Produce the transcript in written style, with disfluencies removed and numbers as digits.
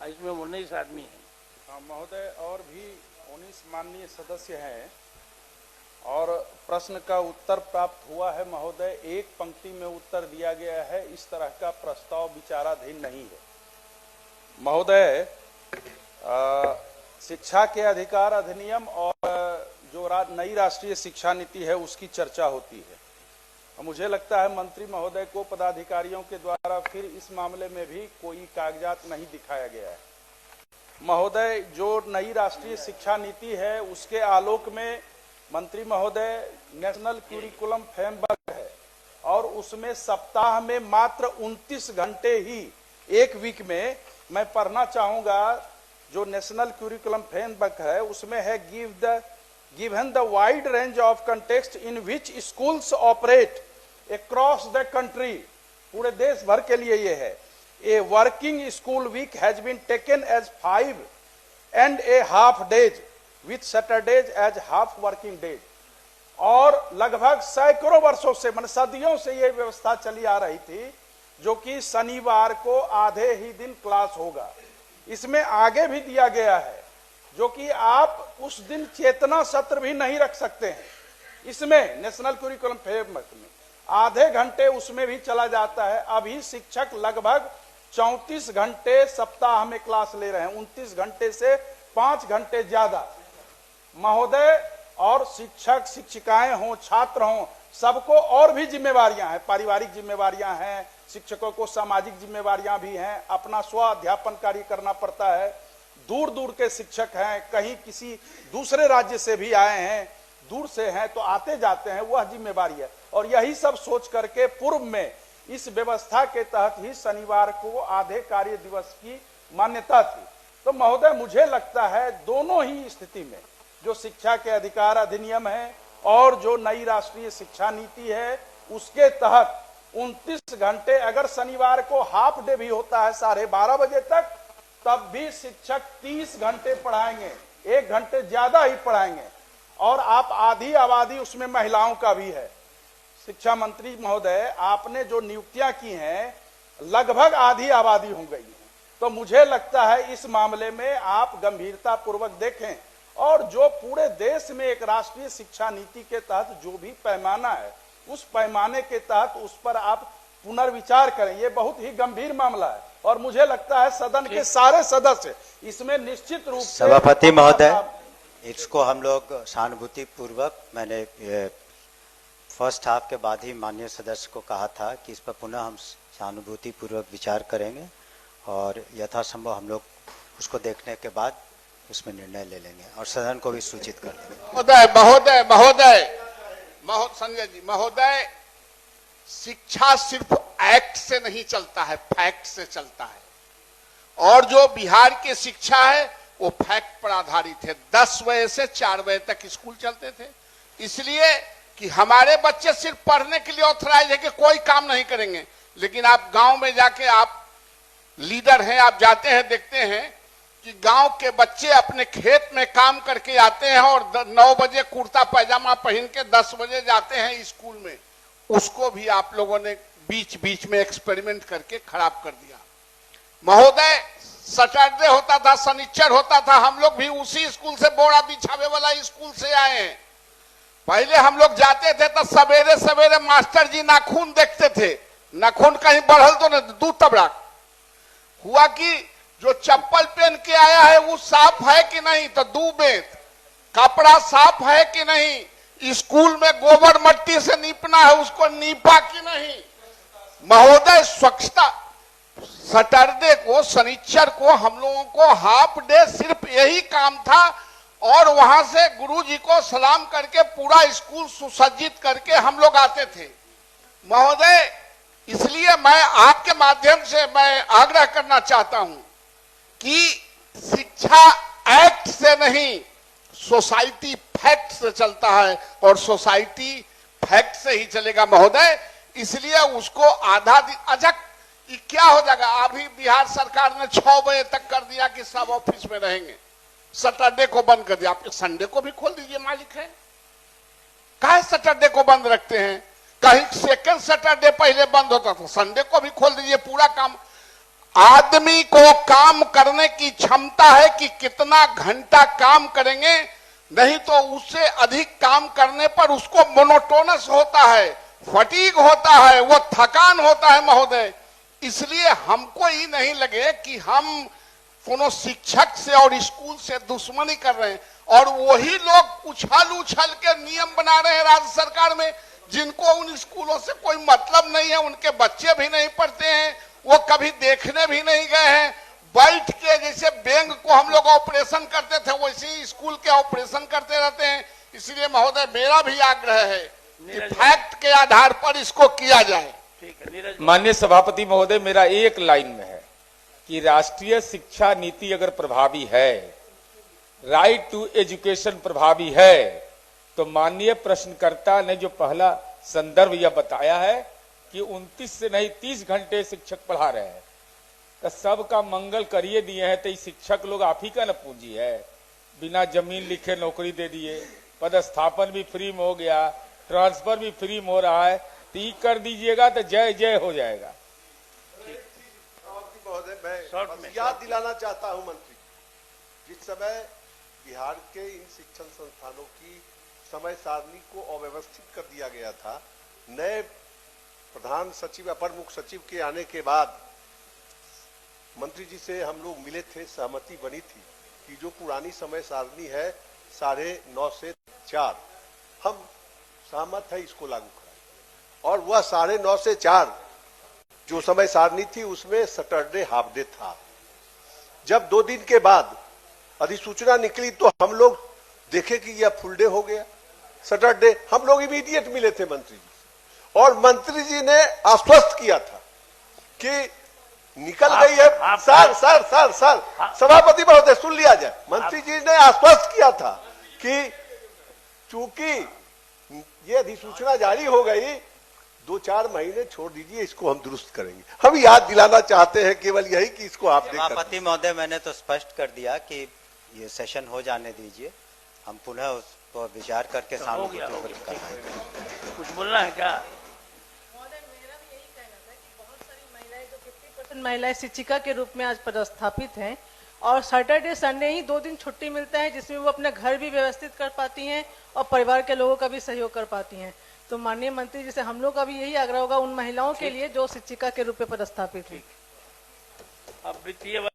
इसमें 19 आदमी हैं। महोदय, और भी 19 माननीय सदस्य हैं और प्रश्न का उत्तर प्राप्त हुआ है। महोदय, एक पंक्ति में उत्तर दिया गया है, इस तरह का प्रस्ताव विचाराधीन नहीं है। महोदय, शिक्षा के अधिकार अधिनियम और जो नई राष्ट्रीय शिक्षा नीति है उसकी चर्चा होती है। मुझे लगता है मंत्री महोदय को पदाधिकारियों के द्वारा फिर इस मामले में भी कोई कागजात नहीं दिखाया गया है। महोदय, जो नई राष्ट्रीय शिक्षा नीति है उसके आलोक में मंत्री महोदय नेशनल क्यूरिकुलम फ्रेमवर्क है और उसमें सप्ताह में मात्र 29 घंटे ही, एक वीक में मैं पढ़ना चाहूंगा। जो नेशनल क्यूरिकुलम फ्रेमवर्क है उसमें है given the wide range of context in which schools operate across the country, पूरे देश भर के लिए ये है, a working school week has been taken as 5.5 days with Saturdays as half working days। और लगभग सैकड़ों वर्षों से, मतलब सदियों से ये व्यवस्था चली आ रही थी, जो कि शनिवार को आधे ही दिन क्लास होगा। इसमें आगे भी दिया गया है जो कि आप उस दिन चेतना सत्र भी नहीं रख सकते हैं। इसमें नेशनल करिकुलम फ्रेमवर्क में आधे घंटे उसमें भी चला जाता है। अभी शिक्षक लगभग 34 घंटे सप्ताह में क्लास ले रहे हैं, 29 घंटे से 5 घंटे ज्यादा। महोदय, और शिक्षक शिक्षिकाएं हों, छात्र हों, सबको और भी जिम्मेवारियां हैं, पारिवारिक जिम्मेवारियां हैं, शिक्षकों को सामाजिक जिम्मेवारियां भी हैं, अपना स्व अध्यापन कार्य करना पड़ता है। दूर दूर के शिक्षक हैं, कहीं किसी दूसरे राज्य से भी आए हैं, दूर से हैं तो आते जाते हैं, वह जिम्मेवारी है। और यही सब सोच करके पूर्व में इस व्यवस्था के तहत ही शनिवार को आधे कार्य दिवस की मान्यता थी। तो महोदय, मुझे लगता है दोनों ही स्थिति में, जो शिक्षा के अधिकार अधिनियम है और जो नई राष्ट्रीय शिक्षा नीति है, उसके तहत 29 घंटे, अगर शनिवार को हाफ डे भी होता है 12:30 बजे तक, तब भी शिक्षक 30 घंटे पढ़ाएंगे, 1 घंटे ज्यादा ही पढ़ाएंगे। और आप आधी आबादी उसमें महिलाओं का भी है। शिक्षा मंत्री महोदय, आपने जो नियुक्तियां की हैं लगभग आधी आबादी हो गई है। तो मुझे लगता है इस मामले में आप गंभीरता पूर्वक देखें और जो पूरे देश में एक राष्ट्रीय शिक्षा नीति के तहत जो भी पैमाना है, उस पैमाने के तहत उस पर आप पुनर्विचार करें। ये बहुत ही गंभीर मामला है और मुझे लगता है सदन के सारे सदस्य इसमें निश्चित रूप से। सभापति महोदय, इसको हम लोग सहानुभूति पूर्वक, मैंने फर्स्ट हाफ के बाद ही माननीय सदस्य को कहा था कि इस पर पुनः हम सहानुभूति पूर्वक विचार करेंगे और यथासंभव हम लोग उसको देखने के बाद उसमें निर्णय ले लेंगे और सदन को भी सूचित कर देंगे। संजय जी महोदय, शिक्षा सिर्फ एक्ट से नहीं चलता है, फैक्ट से चलता है। और जो बिहार की शिक्षा है वो फैक्ट पर आधारित है। 10 बजे से 4 बजे तक स्कूल चलते थे, इसलिए कि हमारे बच्चे सिर्फ पढ़ने के लिए ऑथराइज है कि कोई काम नहीं करेंगे। लेकिन आप गांव में जाके, आप लीडर हैं, आप जाते हैं, देखते हैं कि गांव के बच्चे अपने खेत में काम करके आते हैं और 9 बजे कुर्ता पैजामा पहन के 10 बजे जाते हैं स्कूल में। उसको भी आप लोगों ने बीच बीच में एक्सपेरिमेंट करके खराब कर दिया। महोदय, सैटरडे होता था, शनिचर होता था, हम लोग भी उसी स्कूल से, बोरा बिछावे वाला स्कूल से आए हैं। पहले हम लोग जाते थे तो सवेरे सवेरे मास्टर जी नाखून देखते थे, नाखून कहीं बढ़ल तो नहीं, दूध तबड़ा हुआ कि जो चप्पल पहन के आया है वो साफ है कि नहीं, तो दूबेत कपड़ा साफ है कि नहीं, स्कूल में गोबर मट्टी से नीपना है, उसको नीपा कि नहीं। महोदय, स्वच्छता, सैटरडे को, शनिचर को हम लोगों को हाफ डे सिर्फ यही काम था और वहां से गुरुजी को सलाम करके पूरा स्कूल सुसज्जित करके हम लोग आते थे। महोदय, इसलिए मैं आपके माध्यम से मैं आग्रह करना चाहता हूं कि शिक्षा एक्ट से नहीं, सोसाइटी फैक्ट से चलता है और सोसाइटी फैक्ट से ही चलेगा महोदय। इसलिए उसको आधा दिन, अच्छा क्या हो जाएगा, अभी बिहार सरकार ने 6 बजे तक कर दिया कि सब ऑफिस में रहेंगे, सैटरडे को बंद कर दिया। आप संडे को भी खोल दीजिए, मालिक है, काहे सैटरडे को बंद रखते हैं? कहीं सेकंड सैटरडे पहले बंद होता था, संडे को भी खोल दीजिए, पूरा काम। आदमी को काम करने की क्षमता है कि कितना घंटा काम करेंगे, नहीं तो उससे अधिक काम करने पर उसको मोनोटोनस होता है, फटीग होता है, वो थकान होता है महोदय। इसलिए हमको ही नहीं लगे कि हम कोनो शिक्षक से और स्कूल से दुश्मनी कर रहे हैं, और वही लोग उछल उछल के नियम बना रहे हैं राज्य सरकार में, जिनको उन स्कूलों से कोई मतलब नहीं है, उनके बच्चे भी नहीं पढ़ते हैं, वो कभी देखने भी नहीं गए हैं। बैठ के जैसे बैंक को हम लोग ऑपरेशन करते थे वैसे ही स्कूल के ऑपरेशन करते रहते हैं। इसलिए महोदय मेरा भी आग्रह है कि फैक्ट के आधार पर इसको किया जाए। माननीय सभापति महोदय, मेरा एक लाइन में है कि राष्ट्रीय शिक्षा नीति अगर प्रभावी है, राइट टू एजुकेशन प्रभावी है, तो माननीय प्रश्नकर्ता ने जो पहला संदर्भ यह बताया है कि 29 से नहीं 30 घंटे शिक्षक पढ़ा रहे हैं, तो सबका मंगल करिए दिए हैं, तो शिक्षक लोग आप ही का न पूंजी है। बिना जमीन लिखे नौकरी दे दिए, पदस्थापन भी फ्री में हो गया, ट्रांसफर भी फ्री में हो रहा है, तो ये कर दीजिएगा तो जय जय हो जाएगा। महोदय, मैं याद दिलाना चाहता हूं मंत्री, जिस समय बिहार के इन शिक्षण संस्थानों की समय सारणी को अव्यवस्थित कर दिया गया था, नए प्रधान सचिव अपर मुख्य सचिव के आने के बाद मंत्री जी से हम लोग मिले थे, सहमति बनी थी कि जो पुरानी समय सारणी है 9:30 से 4, हम सहमत है इसको लागू कराएं। और वह 9:30 से 4 जो समय सारणी थी उसमें सैटरडे हाफ डे था। जब 2 दिन के बाद अधिसूचना निकली तो हम लोग देखे कि यह फुल डे हो गया सैटरडे। हम लोग इमीडिएट मिले थे मंत्री जी से, और मंत्री जी ने आश्वस्त किया था कि निकल गई है। सर सभापति महोदय सुन लिया जाए। मंत्री जी ने आश्वस्त किया था कि चूंकि ये अधिसूचना जारी हो गई, 2-4 महीने छोड़ दीजिए, इसको हम दुरुस्त करेंगे। हम याद दिलाना चाहते हैं केवल यही कि इसको आप सभापति महोदय, मैंने तो स्पष्ट कर दिया कि ये सेशन हो जाने दीजिए, हम पुनः उस पर विचार करके सहानुभूति करवाएंगे। कुछ बोलना है क्या? महिलाएं शिक्षिका के रूप में आज पदस्थापित हैं, और सैटरडे संडे ही 2 दिन छुट्टी मिलता है, जिसमें वो अपना घर भी व्यवस्थित कर पाती हैं और परिवार के लोगों का भी सहयोग कर पाती हैं। तो माननीय मंत्री जी से हम लोग का भी यही आग्रह होगा उन महिलाओं के लिए जो शिक्षिका के रूप में पदस्थापित हैं। अब वित्तीय